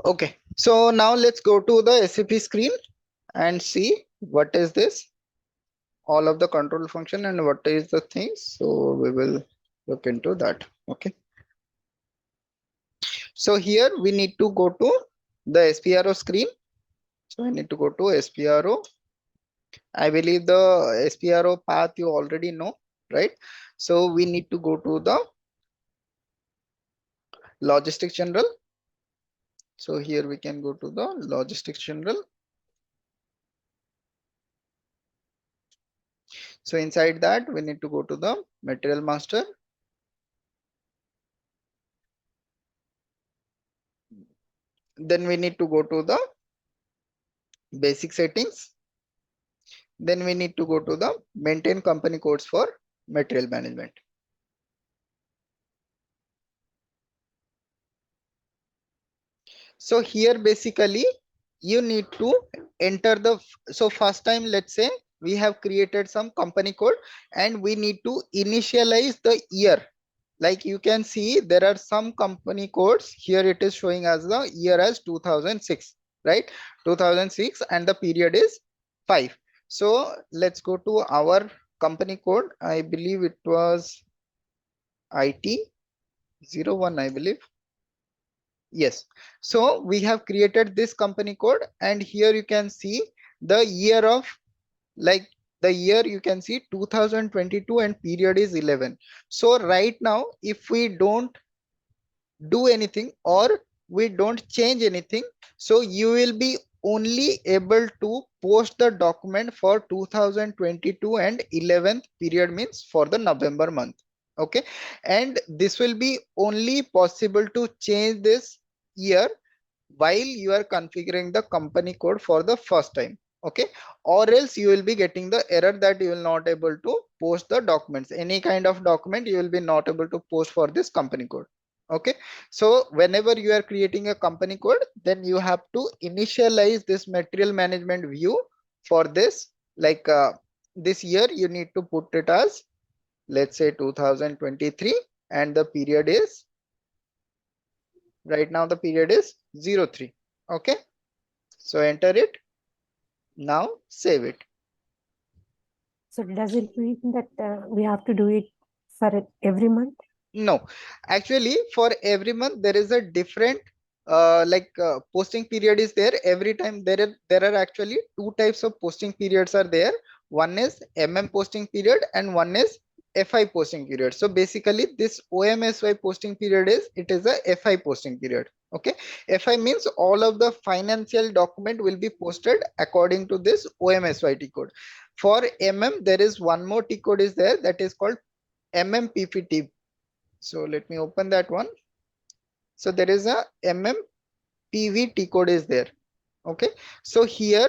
Okay, so now let's go to the SAP screen and see what is this, all of the control function and what is the things. So we will look into that. Okay, so here we need to go to the SPRO screen. So I need to go to SPRO. I believe the SPRO path you already know, right? So we need to go to the logistics general. So here we can go to the logistics general. So inside that we need to go to the material master. Then we need to go to the basic settings. Then we need to go to the maintain company codes for material management. So here basically you need to enter the, so first time let's say we have created some company code and we need to initialize the year. Like you can see there are some company codes here, it is showing as the year as 2006, right? 2006 and the period is 5. So let's go to our company code. I believe it was IT01, I believe. Yes, so we have created this company code and here you can see the year of, like the year you can see 2022 and period is 11. So right now if we don't do anything or we don't change anything, so you will be only able to post the document for 2022 and 11th period, means for the November month. Okay, and this will be only possible to change this year while you are configuring the company code for the first time. Okay, or else you will be getting the error that you will not able to post the documents, any kind of document you will be not able to post for this company code. Okay, so whenever you are creating a company code, then you have to initialize this material management view for this, like this year you need to put it as, let's say 2023, and the period is, right now the period is 03. Okay, so enter it. Now save it. So does it mean that we have to do it for every month? No, actually for every month there is a different posting period is there. Every time there are actually two types of posting periods are there. One is posting period and one is FI posting period. So basically this OMSY posting period is, it is a FI posting period. Okay, FI means all of the financial document will be posted according to this OMSY T code. For there is one more T code is there, that is called PPT. So let me open that one. So there is a PVT code is there. Okay, so here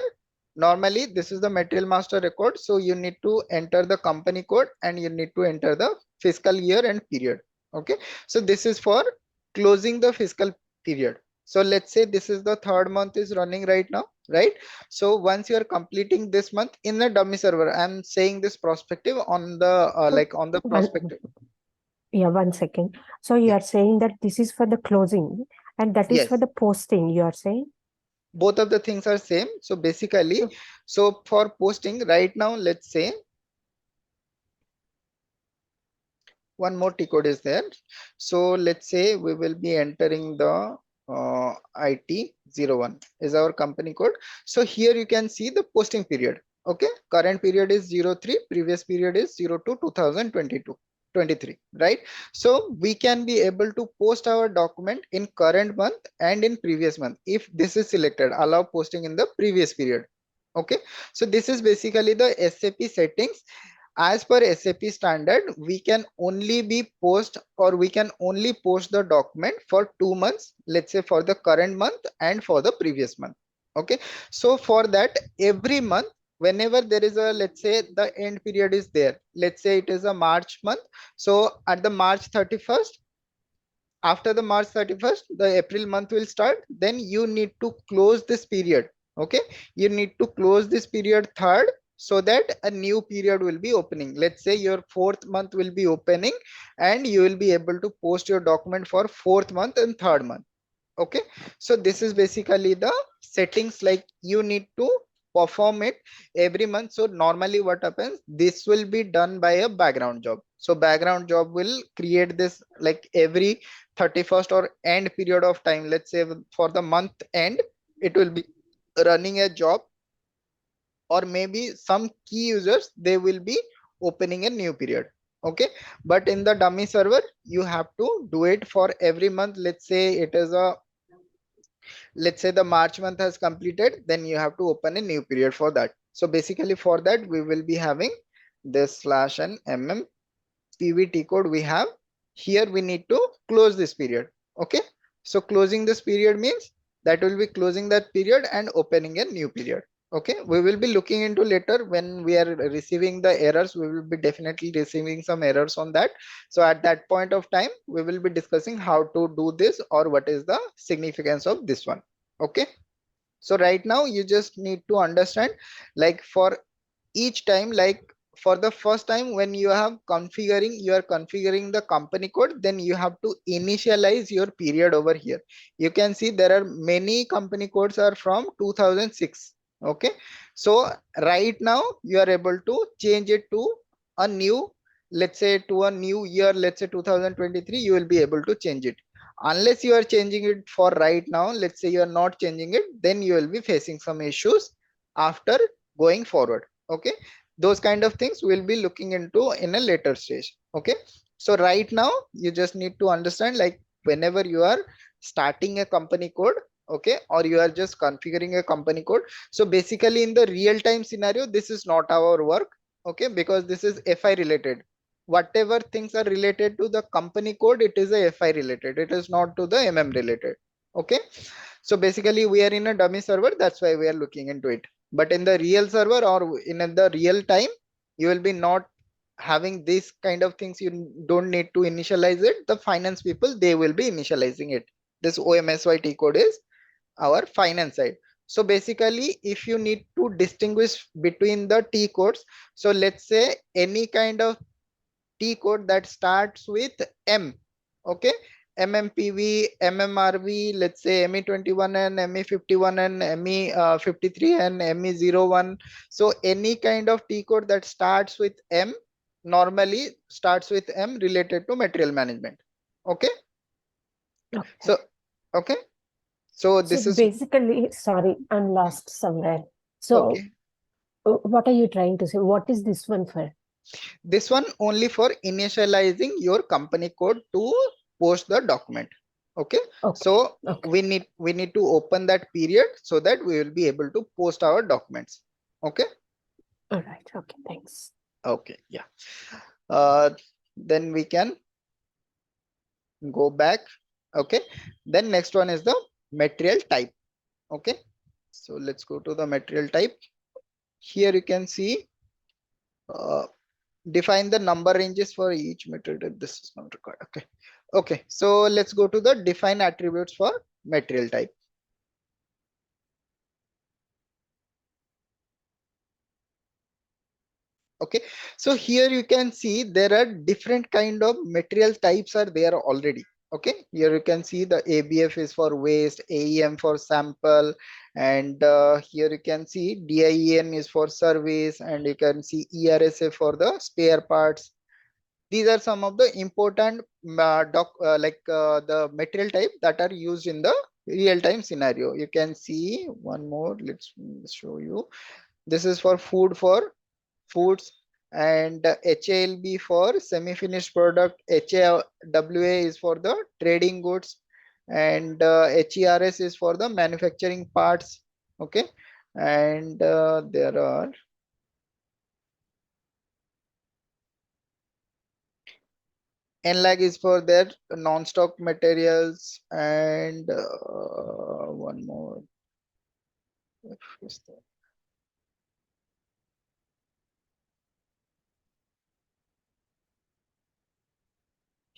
normally this is the material master record. So you need to enter the company code and you need to enter the fiscal year and period. Okay, so this is for closing the fiscal period. So let's say this is the third month is running right now, right? So once you are completing this month in the dummy server, I'm saying this prospective on the So on the one, prospective. yeah, 1 second. So you Yeah. are saying that this is for the closing and that is for Yes, the posting, you are saying? both of the things are same. So basically, So, so for posting right now, let's say one more T code is there. So let's say we will be entering the IT01 is our company code. So here you can see the posting period. Okay, current period is 03, previous period is 02 2022 23, right? So we can be able to post our document in current month and in previous month. If this is selected, allow posting in the previous period. Okay, so this is basically the SAP settings. As per SAP standard, we can only be post, or we can only post the document for 2 months, let's say for the current month and for the previous month. Okay, so for that every month, whenever there is a, let's say the end period is there, let's say it is a March month. So at the March 31st, after the March 31st, the April month will start. Then you need to close this period. Okay, you need to close this period third, so that a new period will be opening. Let's say your fourth month will be opening and you will be able to post your document for fourth month and third month. Okay, so this is basically the settings, like you need to perform it every month. So normally what happens, this will be done by a background job. So background job will create this like every 31st or end period of time. Let's say for the month end, it will be running a job, or maybe some key users, they will be opening a new period. Okay, but in the dummy server, you have to do it for every month. Let's say it is a, let's say the March month has completed, then you have to open a new period for that. So basically for that, we will be having this slash and pvt code we have here. We need to close this period. Okay, so closing this period means that will be closing that period and opening a new period. Okay, we will be looking into later when we are receiving the errors. We will be definitely receiving some errors on that. So at that point of time, we will be discussing how to do this or what is the significance of this one. Okay, so right now you just need to understand, like for each time, like for the first time when you are configuring the company code, then you have to initialize your period over here. You can see there are many company codes are from 2006. Okay, so right now you are able to change it to a new, let's say to a new year, let's say 2023, you will be able to change it. Unless you are changing it for right now, let's say you are not changing it, then you will be facing some issues after going forward. Okay, those kind of things we'll be looking into in a later stage. Okay, so right now you just need to understand, like whenever you are starting a company code, okay, or you are just configuring a company code, so basically in the real time scenario, this is not our work. Okay, because this is fi related. Whatever things are related to the company code, it is a fi related, it is not to the related. Okay, so basically we are in a dummy server, that's why we are looking into it. But in the real server or in the real time, you will be not having this kind of things. You don't need to initialize it. The finance people, they will be initializing it. This omsyt code is our finance side. So basically if you need to distinguish between the t codes, so let's say any kind of T code that starts with M. Okay, MMPV, MMRV, let's say ME21 and ME51 and ME53 and ME01. So any kind of T code that starts with M normally starts with M related to material management. Okay, Okay. so okay, so So this is basically, sorry, I'm lost somewhere. So okay. what are you trying to say? What is this one for? This one only for initializing your company code to post the document. Okay, Okay. so Okay. we need to open that period so that we will be able to post our documents. Okay, All right. Okay. Thanks. okay, yeah. uh then we can go back. Okay, then next one is the material type. Okay, so let's go to the material type. Here you can see, uh, define the number ranges for each material type. This is not required. Okay, okay, so let's go to the define attributes for material type. Okay, so here you can see there are different kind of material types are there already. Okay, here you can see the abf is for waste, aem for sample, and here you can see din is for service, and you can see ersa for the spare parts. These are some of the important the material type that are used in the real time scenario. You can see one more, let's show you. This is for foods, and HALB for semi-finished product, HAWA is for the trading goods, and HERS is for the manufacturing parts. Okay, and there are NLAG is for their non-stock materials, and one more.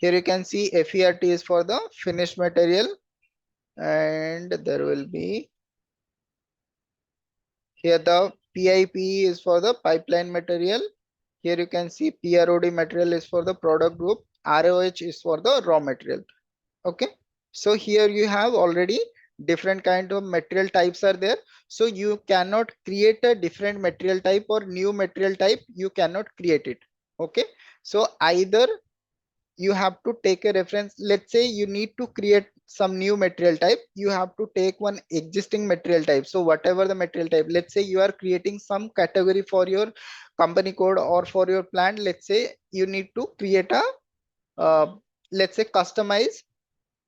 Here you can see FERT is for the finished material, and there will be here the PIP is for the pipeline material. Here you can see PROD material is for the product group. ROH is for the raw material. Okay. So here you have already different kind of material types are there. So you cannot create a different material type or new material type, you cannot create it. Okay, so either you have to take a reference. Let's say you need to create some new material type, you have to take one existing material type. So whatever the material type, let's say you are creating some category for your company code or for your plant. Let's say you need to create a let's say customize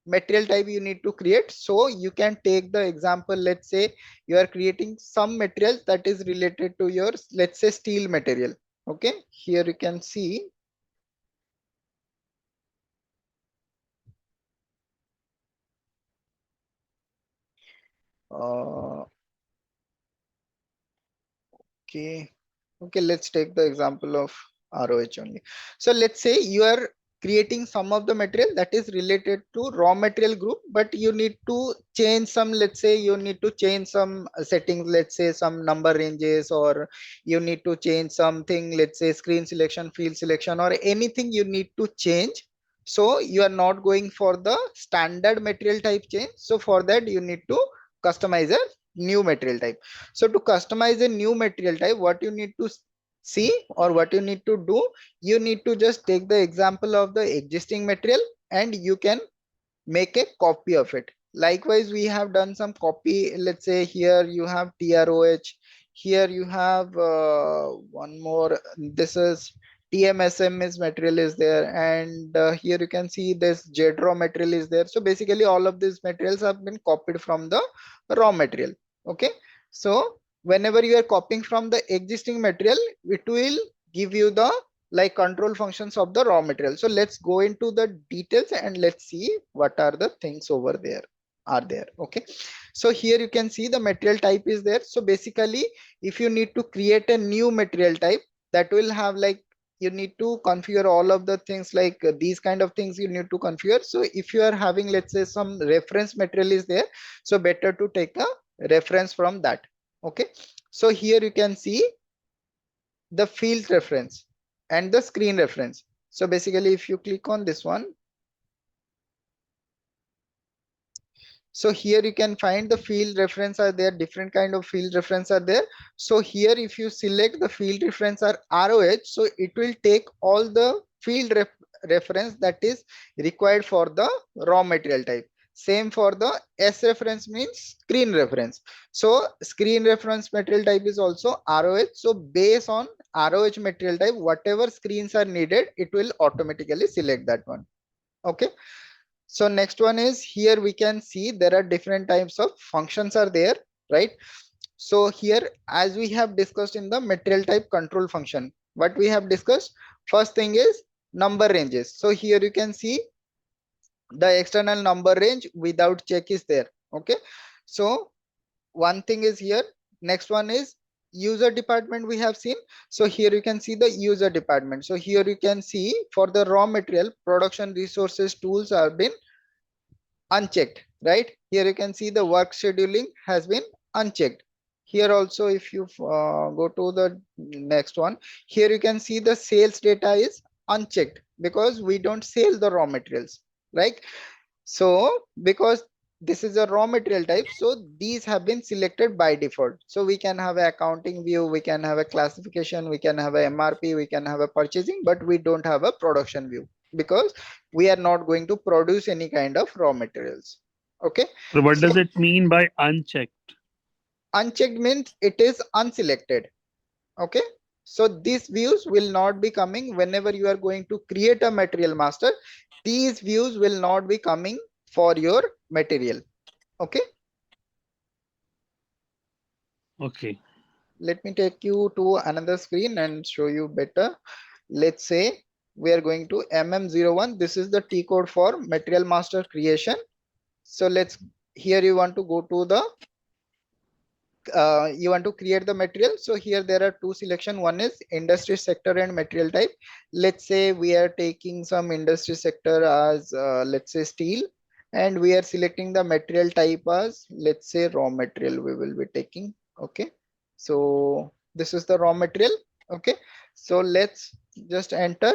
material type you need to create. So you can take the example, let's say you are creating some material that is related to your, let's say, steel material. Okay, here you can see uh, okay. Okay, let's take the example of ROH only. So let's say you are creating some of the material that is related to raw material group, but you need to change some, let's say you need to change some settings, let's say some number ranges, or you need to change something, let's say screen selection, field selection, or anything you need to change. So you are not going for the standard material type change. So for that you need to customize a new material type. So to customize a new material type, what you need to see or what you need to do, you need to just take the example of the existing material and you can make a copy of it. Likewise, we have done some copy. Let's say here you have TROH, here you have one more, this is TMSM material is there, and here you can see this JDRAW material is there. So basically all of these materials have been copied from the raw material. Okay, so whenever you are copying from the existing material, it will give you the like control functions of the raw material. So let's go into the details and let's see what are the things over there are there. Okay, so here you can see the material type is there. So basically if you need to create a new material type, that will have like, you need to configure all of the things like these kind of things you need to configure. So if you are having, let's say, some reference material is there, so better to take a reference from that. Okay, so here you can see the field reference and the screen reference. So basically if you click on this one, so here you can find the field reference are there, different kind of field reference are there. So here if you select the field reference or ROH, so it will take all the reference that is required for the raw material type. Same for the S reference, means screen reference. So screen reference material type is also ROH. So based on ROH material type, whatever screens are needed, it will automatically select that one. Okay, so next one is, here we can see there are different types of functions are there, right? So here, as we have discussed in the material type control function, what we have discussed, first thing is number ranges. So here you can see the external number range without check is there. Okay, so one thing is here. Next one is user department we have seen. So here you can see the user department. So here you can see for the raw material, production resources tools have been unchecked, right? Here you can see the work scheduling has been unchecked. Here also, if you go to the next one, here you can see the sales data is unchecked because we don't sell the raw materials, right? So because this is a raw material type, so these have been selected by default. So we can have an accounting view, we can have a classification, we can have a MRP, we can have a purchasing, but we don't have a production view because we are not going to produce any kind of raw materials. Okay, So what so does it mean by unchecked? unchecked means it is unselected. Okay, so these views will not be coming whenever you are going to create a material master. These views will not be coming for your material. Okay, Okay. let me take you to another screen and show you better. Let's say we are going to MM01. This is the T code for material master creation. So let's, here you want to go to the you want to create the material. So here there are two selection. One is industry sector and material type. Let's say we are taking some industry sector as let's say steel, and we are selecting the material type as, let's say, raw material we will be taking. Okay, so this is the raw material. Okay, so let's just enter.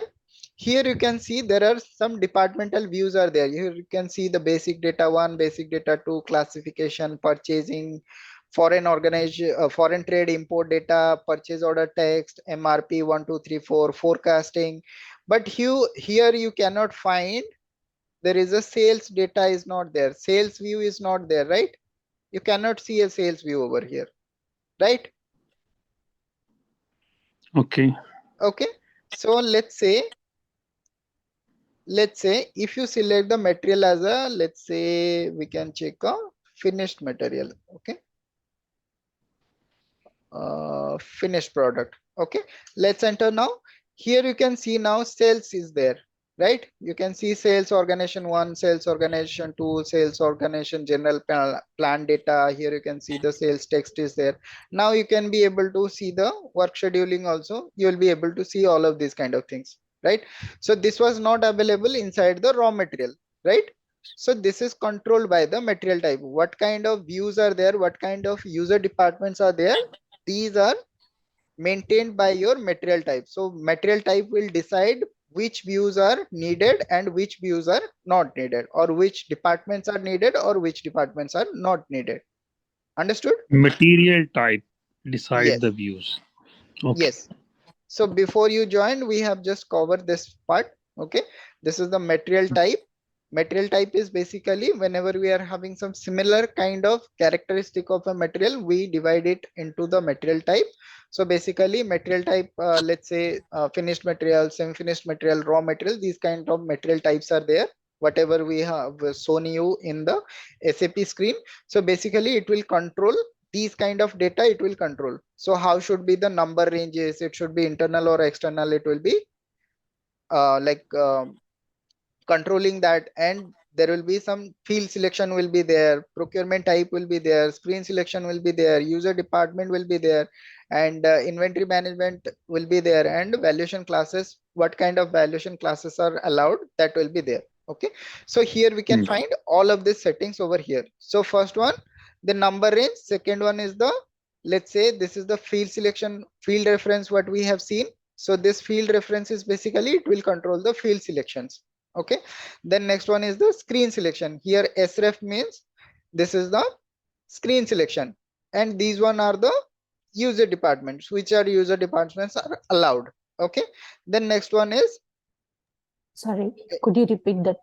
Here you can see there are some departmental views are there. Here you can see the basic data 1, basic data 2, classification, purchasing, foreign trade import data, purchase order text, MRP 1, 2, 3, 4, forecasting. But here you cannot find, there is a sales data is not there. Sales view is not there, right? You cannot see a sales view over here, right? Okay. Okay. So let's say if you select the material as a, let's say we can check a finished material. Okay, finished product. Okay, let's enter now. Here you can see now sales is there, right? You can see sales organization 1, sales organization 2, sales organization general plan data. Here you can see the sales text is there. Now you can be able to see the work scheduling also. You will be able to see all of these kind of things, right? So this was not available inside the raw material, right? So this is controlled by the material type. What kind of views are there, what kind of user departments are there, these are maintained by your material type. So material type will decide which views are needed and which views are not needed, or which departments are needed or which departments are not needed. Understood? Material type decide Yes. the views. Okay. Yes. So before you joined, we have just covered this part. Okay, this is the material type. Material type is basically whenever we are having some similar kind of characteristic of a material, we divide it into the material type. So basically material type, let's say finished material, semi-finished material, raw material, these kind of material types are there, whatever we have shown you in the SAP screen. So basically it will control these kind of data, it will control. So how should be the number ranges, it should be internal or external, it will be like controlling that. And there will be some field selection will be there, procurement type will be there, screen selection will be there, user department will be there, and inventory management will be there, and valuation classes, what kind of valuation classes are allowed, that will be there. Okay, so here we can Hmm. find all of these settings over here. So first one, the number range. Second one is the, let's say this is the field selection, field reference what we have seen. So this field reference is basically it will control the field selections. Okay, then next one is the screen selection. Here sref means this is the screen selection, and these one are the user departments, which are user departments are allowed. Okay, then next one is Sorry, could you repeat that,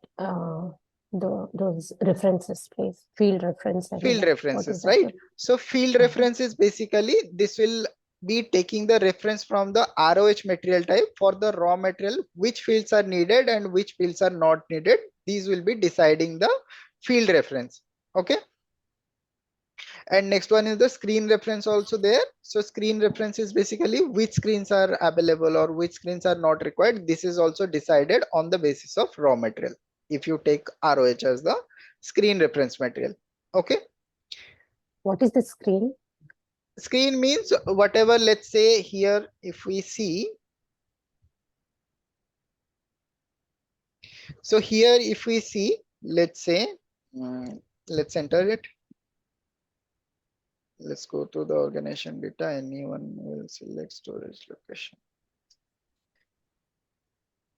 those references, please? Field reference and field what is references, that right? one? So field Uh-huh. references basically this will be taking the reference from the ROH material type for the raw material, which fields are needed and which fields are not needed. These will be deciding the field reference. Okay, and next one is the screen reference also there. So screen reference is basically which screens are available or which screens are not required. This is also decided on the basis of raw material, if you take ROH as the screen reference material. Okay, What is the screen? screen means whatever, let's say here if we see, so here if we see, let's say let's enter it. Let's go to the organization data. Anyone will select storage location.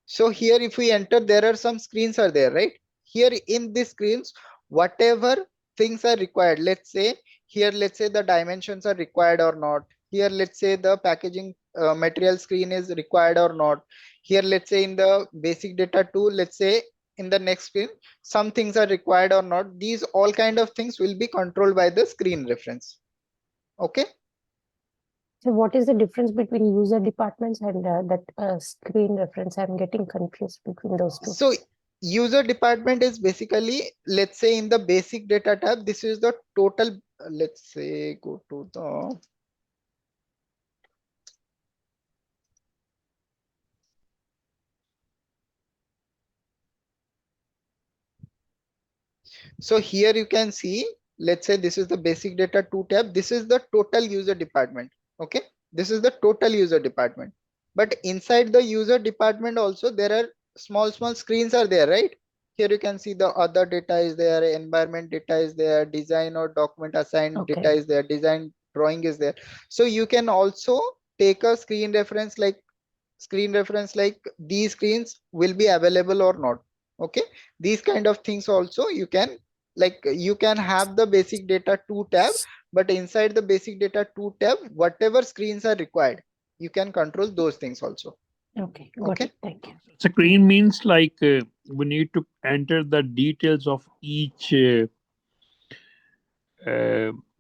So here if we enter, there are some screens are there, right? Here in these screens, whatever things are required, let's say here, let's say the dimensions are required or not. Here, let's say the packaging material screen is required or not. Here, let's say in the basic data tool, let's say in the next screen, some things are required or not. These all kind of things will be controlled by the screen reference. Okay. So what is the difference between user departments and that screen reference? I'm getting confused between those two. So user department is basically, let's say in the basic data tab, this is the total, let's say go to the, so here you can see, let's say this is the basic data 2 tab. This is the total user department. Okay, this is the total user department. But inside the user department also there are small screens are there, right? Here you can see the other data is there, environment data is there, design or document assigned data Okay. is there, design drawing is there. So you can also take a screen reference like screen reference like these screens will be available or not. Okay, these kind of things also you can, like you can have the basic data 2 tab, but inside the basic data 2 tab, whatever screens are required, you can control those things also. Okay, got Okay. it. Thank you. Screen means like we need to enter the details of each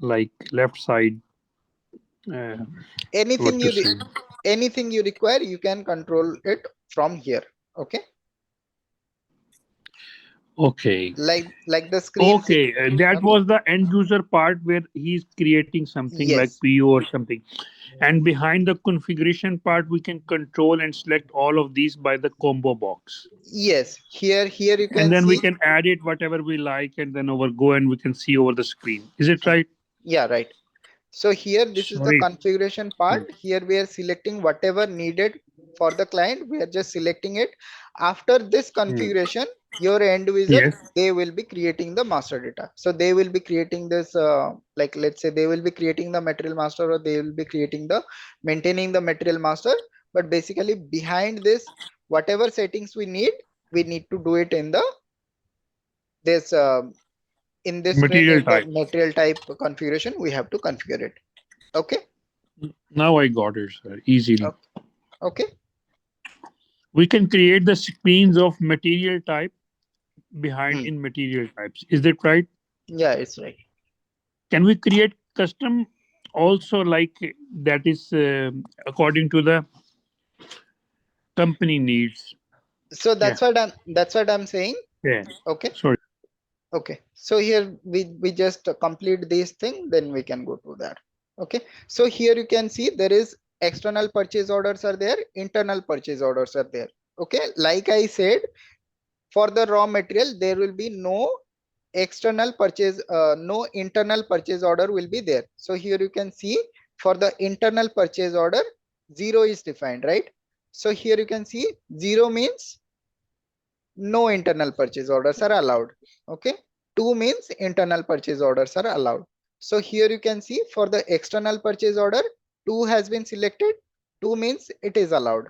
like left side. Uh, Anything what to you say? anything you require, you can control it from here. Okay, Okay. like the screens. Okay, that Okay. was the end user part where he's creating something like Yes. PO or something. And behind the configuration part, we can control and select all of these by the combo box. Yes, here you And can then we see. can add it whatever we like and then over go and we can see over the screen. Is it right? Yeah, right. So here, this is the Sorry. configuration part. Here we are selecting whatever needed for the client. We are just selecting it. After this Hmm. configuration, your end user, Yes. they will be creating the master data. So they will be creating this, like let's say they will be creating the material master, or they will be creating the maintaining the material master. But basically behind this, whatever settings we need to do it in the this in this screen, Material in the type. material type configuration, we have to configure it. Okay. Now I got it, sir, easily. Okay. Okay. We can create the screens of material type behind Hmm. in material types. Is that right? Yeah, it's right. Can we create custom also like that is according to the company needs? So Yeah. that's what I'm saying. Yeah. Okay. Sorry. Okay. So here we just complete this thing, then we can go to that. Okay. So here you can see there is external purchase orders are there, internal purchase orders are there. Okay. Like I said, for the raw material, there will be no external purchase, no internal purchase order will be there. So here you can see for the internal purchase order, 0 is defined, right? So here you can see 0 means no internal purchase orders are allowed. Okay. 2 means internal purchase orders are allowed. So here you can see for the external purchase order, 2 has been selected. 2 means it is allowed,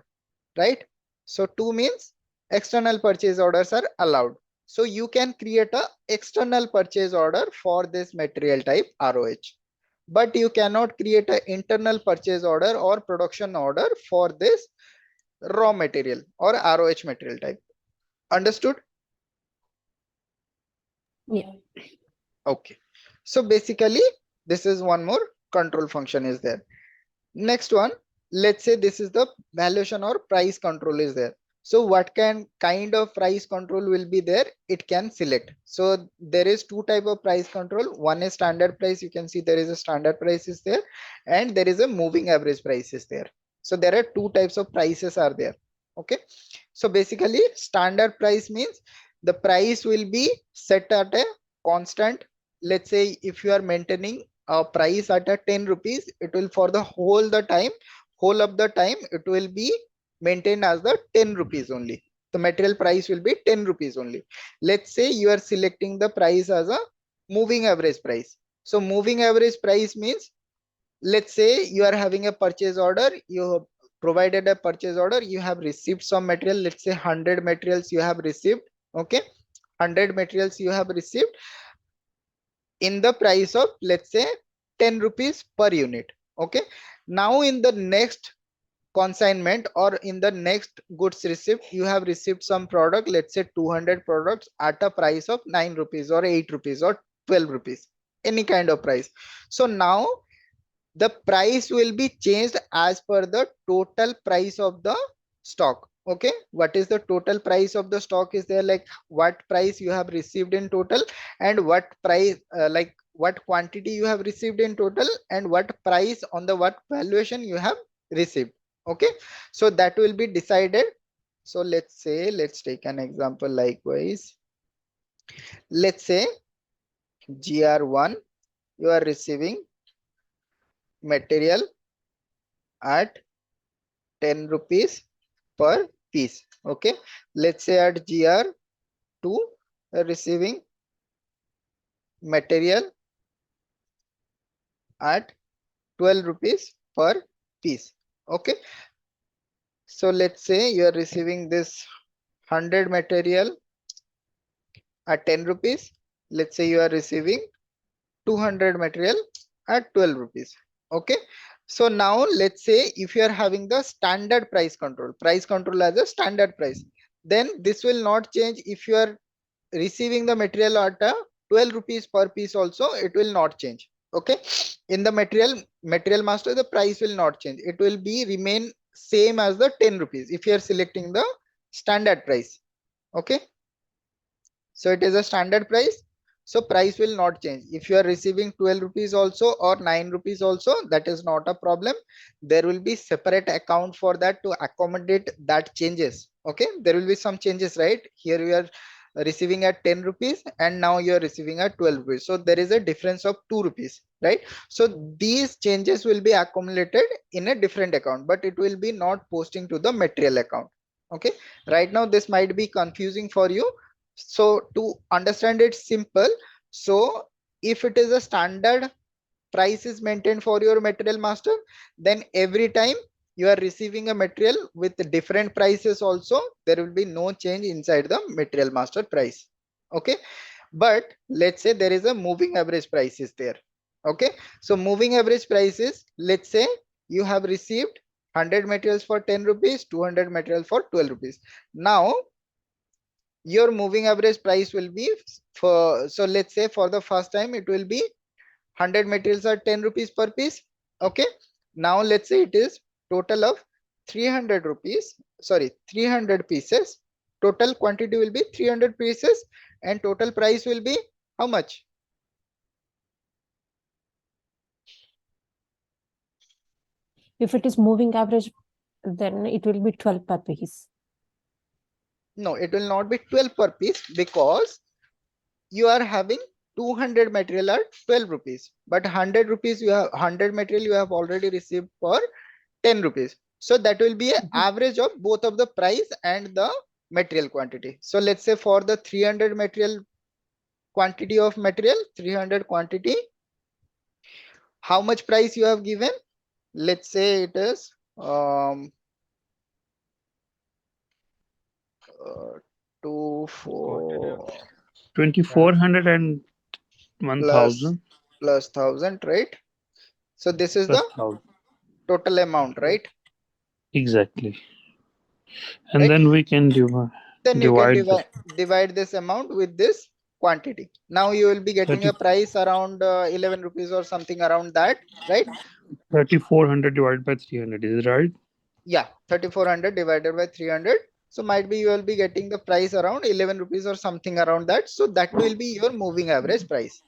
right? So 2 means external purchase orders are allowed. So you can create a external purchase order for this material type ROH, but you cannot create an internal purchase order or production order for this raw material or ROH material type. Understood? Yeah. Okay. So basically, this is one more control function is there. Next one, let's say this is the valuation or price control is there. So what kind of price control will be there? It can select. So there is two type of price control. One is standard price. You can see there is a standard price is there, and there is a moving average price is there. So there are two types of prices are there. Okay. So basically standard price means the price will be set at a constant. Let's say if you are maintaining a price at a 10 rupees, it will for the whole of the time, it will be maintained as the 10 rupees only. The material price will be 10 rupees only. Let's say you are selecting the price as a moving average price. So moving average price means, let's say you are having a purchase order, you have provided a purchase order, you have received some material, let's say 100 materials you have received. Okay. 100 materials you have received in the price of, let's say, 10 rupees per unit. Okay. Now in the next consignment or in the next goods receipt, you have received some product, let's say 200 products at a price of 9 rupees or 8 rupees or 12 rupees, any kind of price. So now the price will be changed as per the total price of the stock. Okay. What is the total price of the stock is there, like what price you have received in total, and what price, like what quantity you have received in total, and what price on the what valuation you have received. Okay. So that will be decided. So let's say, let's take an example likewise. Let's say GR1, you are receiving material at 10 rupees per piece. Okay. Let's say at GR2, receiving material at 12 rupees per piece. Okay. So let's say you are receiving this 100 material at 10 rupees. Let's say you are receiving 200 material at 12 rupees. Okay. So now let's say if you are having the standard price control as a standard price, then this will not change. If you are receiving the material at a 12 rupees per piece also, it will not change. Okay. In the material master, the price will not change. It will be remain same as the 10 rupees if you are selecting the standard price. Okay. So it is a standard price. So price will not change. If you are receiving 12 rupees also or 9 rupees also, that is not a problem. There will be separate account for that to accommodate that changes. Okay. There will be some changes, right? Here you are receiving at 10 rupees and now you are receiving at 12 rupees. So there is a difference of 2 rupees, right? So these changes will be accumulated in a different account, but it will be not posting to the material account. Okay. Right now this might be confusing for you. So to understand it simple, so if it is a standard price is maintained for your material master, then every time you are receiving a material with different prices also, there will be no change inside the material master price. Okay. But let's say there is a moving average price is there. Okay. So moving average prices, let's say you have received 100 materials for 10 rupees, 200 materials for 12 rupees. Now your moving average price will be for, so let's say for the first time it will be 100 materials are 10 rupees per piece. Okay. Now let's say it is total of 300 rupees, sorry, 300 pieces. Total quantity will be 300 pieces and total price will be how much? If it is moving average, then it will be 12 per piece. No, it will not be 12 per piece because you are having 200 material at 12 rupees, but 100 rupees you have 100 material you have already received for 10 rupees. So that will be an average of both of the price and the material quantity. So let's say for the 300 material quantity of material, 300 quantity, how much price you have given? Let's say it is 2 4 2400 and plus 1000 1000, right? So this is plus the 1000. total amount, right? Exactly. And Right. then we can Then you can divide the divide this amount with this quantity. Now you will be getting 30, a price around 11 rupees or something around that, right? 3400 divided by 300. Is it right? Yeah, 3400 divided by 300. So might be you will be getting the price around 11 rupees or something around that. So that will be your moving average price.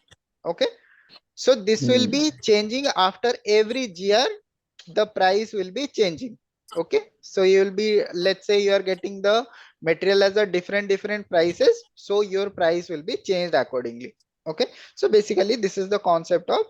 Okay. So this will Hmm. be changing after every GR, the price will be changing. Okay. So you will be, let's say you are getting the material as a different prices. So your price will be changed accordingly. Okay. So basically this is the concept of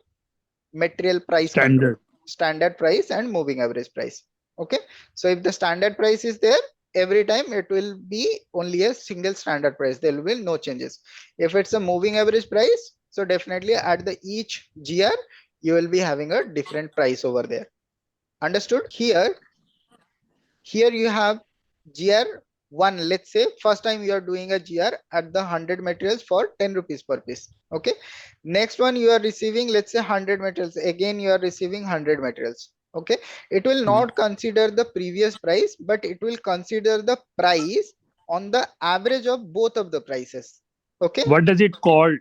material price control, Standard. standard price and moving average price. Okay. So if the standard price is there, every time it will be only a single standard price, there will be no changes. If it's a moving average price, so definitely at the each GR you will be having a different price over there. Understood? Here you have GR1. Let's say first time you are doing a GR at the 100 materials for 10 rupees per piece. Okay. Next one you are receiving, let's say 100 materials. Again you are receiving 100 materials. Okay. It will Hmm. not consider the previous price, but it will consider the price on the average of both of the prices. Okay. What does it call?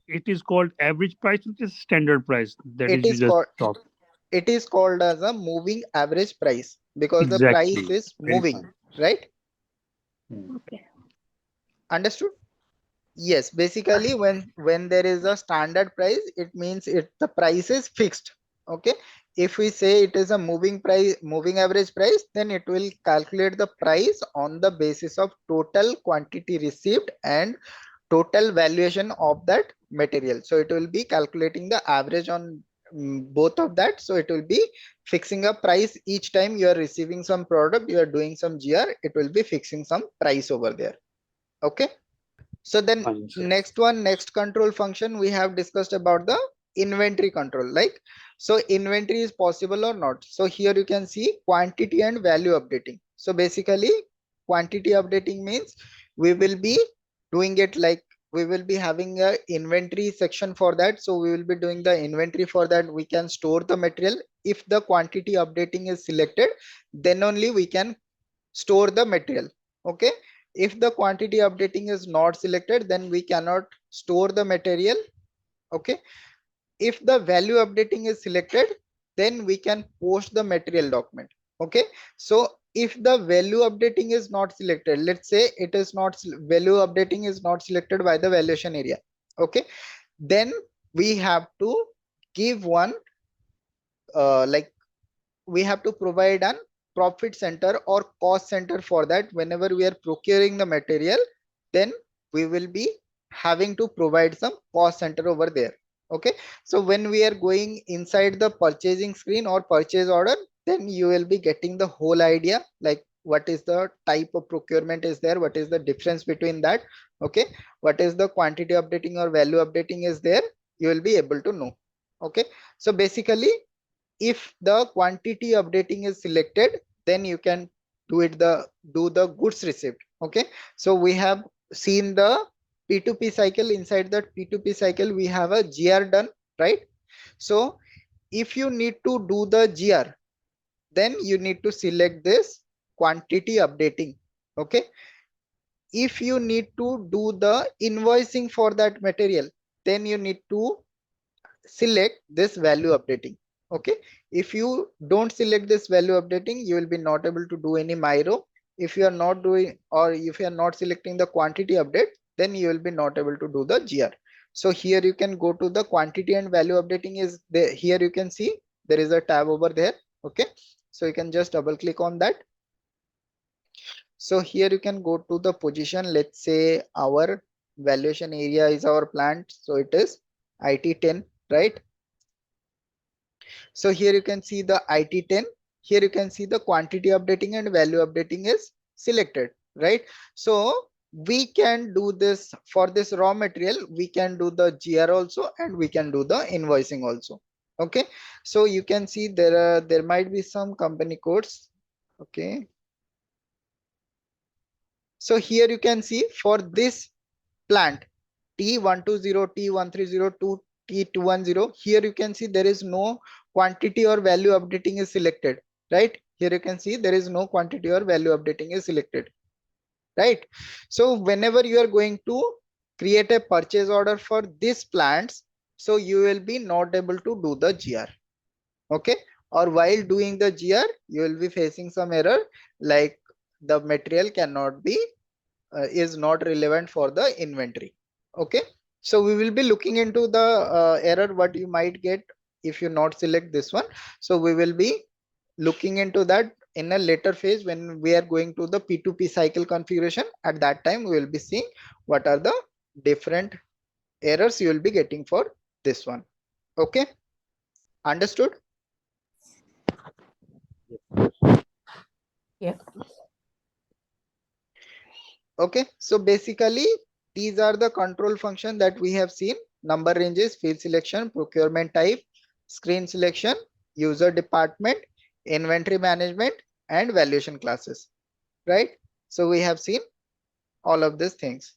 It is called average price, which is standard price. That It is, you is just called talked. it is called as a moving average price because the price Exactly. is Very moving, fine. right? Hmm. Okay. Understood? Yes, basically when there is a standard price, it means the price is fixed. Okay. If we say it is a moving price, moving average price, then it will calculate the price on the basis of total quantity received and total valuation of that material. So it will be calculating the average on both of that. So it will be fixing a price each time you are receiving some product, you are doing some GR, it will be fixing some price over there. Okay. So then Fine, sir. next control function we have discussed about the inventory control. Like, so inventory is possible or not. So here you can see quantity and value updating. So basically quantity updating means we will be doing it like we will be having a inventory section for that. So we will be doing the inventory for that. We can store the material. If the quantity updating is selected, then only we can store the material. Okay, if the quantity updating is not selected, then we cannot store the material. Okay, if the value updating is selected, then we can post the material document. Okay, so if the value updating is not selected, let's say it is not value updating is not selected by the valuation area. Okay, then we have to give one like we have to provide an profit center or cost center for that. Whenever we are procuring the material, then we will be having to provide some cost center over there. Okay, so when we are going inside the purchasing screen or purchase order, then you will be getting the whole idea, like what is the type of procurement is there, what is the difference between that. Okay, what is the quantity updating or value updating is there, you will be able to know. Okay, so basically if the quantity updating is selected, then you can do the goods receipt. Okay, so we have seen the P2P cycle. Inside that P2P cycle we have a GR done, right? So if you need to do the GR, then you need to select this quantity updating. Okay, if you need to do the invoicing for that material, then you need to select this value updating. Okay, if you don't select this value updating, you will be not able to do any myro. If you are not doing, or if you are not selecting the quantity update, then you will be not able to do the GR. So here you can go to the quantity and value updating is there. Here you can see there is a tab over there. Okay, so you can just double click on that. So here you can go to the position. Let's say our valuation area is our plant, so it is IT10, right? So here you can see the IT10. Here you can see the quantity updating and value updating is selected, right? So we can do this for this raw material. We can do the GR also, and we can do the invoicing also. Okay, so you can see there might be some company codes. Okay, so here you can see for this plant T120, T130, T210. Here you can see there is no quantity or value updating is selected, right? Here you can see there is no quantity or value updating is selected, right? So whenever you are going to create a purchase order for these plants, so you will be not able to do the GR. Okay, or while doing the GR, you will be facing some error, like the material cannot be is not relevant for the inventory. Okay, so we will be looking into the error what you might get if you not select this one. So we will be looking into that in a later phase when we are going to the P2P cycle configuration. At that time we will be seeing what are the different errors you will be getting for this one. Okay, understood? Yeah. Okay, so basically these are the control function that we have seen: number ranges, field selection, procurement type, screen selection, user department, inventory management, and valuation classes, right? So we have seen all of these things.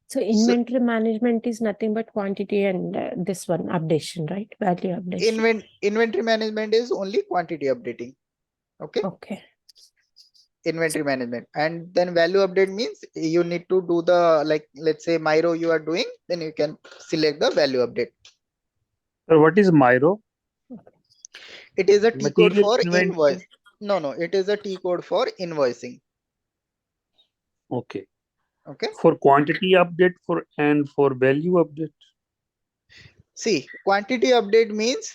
So So inventory management is nothing but quantity and this one updation, right? Value updation. inventory management is only quantity updating. Okay, Okay. inventory management. And then value update means you need to do the, like, let's say myro you are doing, then you can select the value update. So what is Myro? It is a T code Material for invoice. inventory. No, it is a T code for invoicing. Okay. Okay. For quantity update for and for value update. See, quantity update means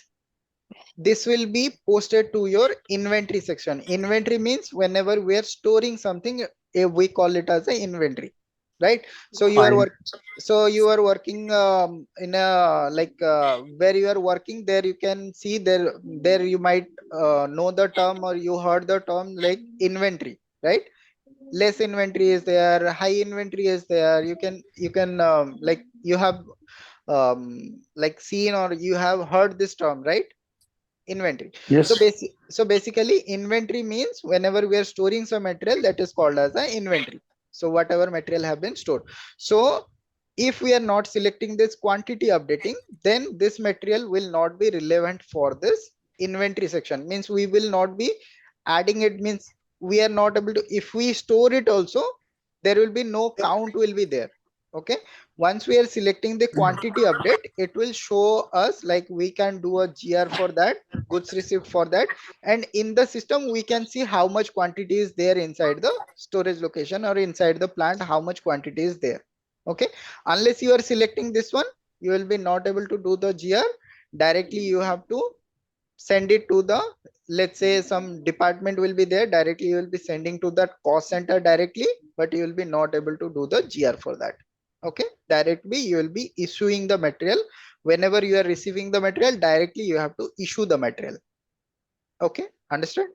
this will be posted to your inventory section. Inventory means whenever we are storing something, we call it as a inventory, right? So you are Fine. you are working in a like where you are working, there you can see there you might know the term or you heard the term like inventory, right? Less inventory is there, high inventory is there. You can like you have like seen or you have heard this term, right? Inventory. So Yes. basically inventory means whenever we are storing some material, that is called as a inventory. So whatever material have been stored. So if we are not selecting this quantity updating, then this material will not be relevant for this inventory section. Means we will not be adding it, means we are not able to, if we store it also, there will be no count will be there. Okay, once we are selecting the quantity update, it will show us like we can do a GR for that, goods received for that, and in the system we can see how much quantity is there inside the storage location or inside the plant, how much quantity is there. Okay, unless you are selecting this one, you will be not able to do the GR directly. You have to send it to the, let's say some department will be there, directly you will be sending to that cost center directly, but you will be not able to do the GR for that. Okay, directly you will be issuing the material. Whenever you are receiving the material, directly you have to issue the material. Okay, understood?